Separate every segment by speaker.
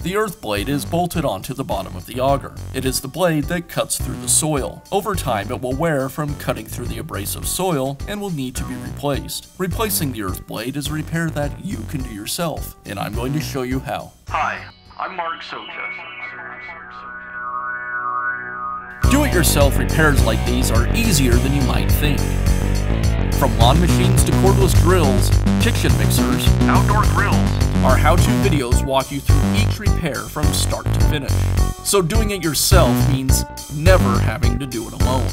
Speaker 1: The earth blade is bolted onto the bottom of the auger. It is the blade that cuts through the soil. Over time, it will wear from cutting through the abrasive soil and will need to be replaced. Replacing the earth blade is a repair that you can do yourself, and I'm going to show you how.
Speaker 2: Hi, I'm Mark Socha.
Speaker 1: Do-it-yourself repairs like these are easier than you might think. From lawn machines to cordless drills, kitchen mixers,
Speaker 2: Outdoor grills.
Speaker 1: our how-to videos walk you through each repair from start to finish. So doing it yourself means never having to do it alone.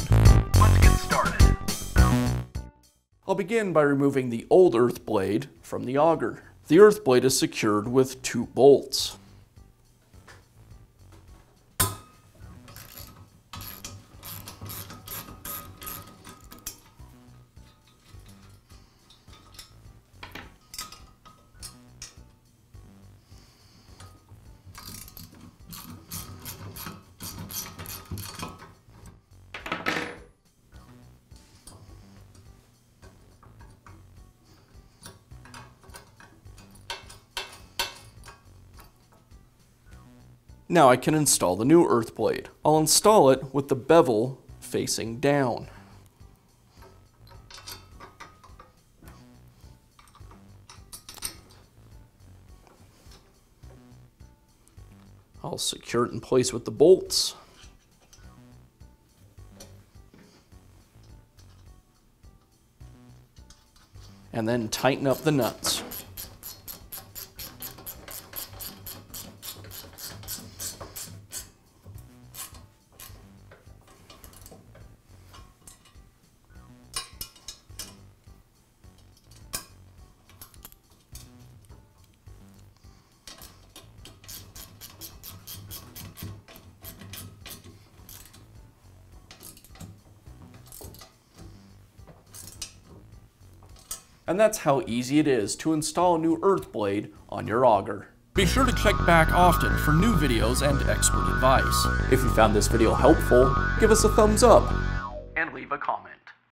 Speaker 2: Let's get started.
Speaker 1: I'll begin by removing the old earth blade from the auger. The earth blade is secured with 2 bolts. Now I can install the new earth blade. I'll install it with the bevel facing down. I'll secure it in place with the bolts. And then tighten up the nuts. And that's how easy it is to install a new earth blade on your auger. Be sure to check back often for new videos and expert advice. If you found this video helpful, give us a thumbs up
Speaker 2: And leave a comment.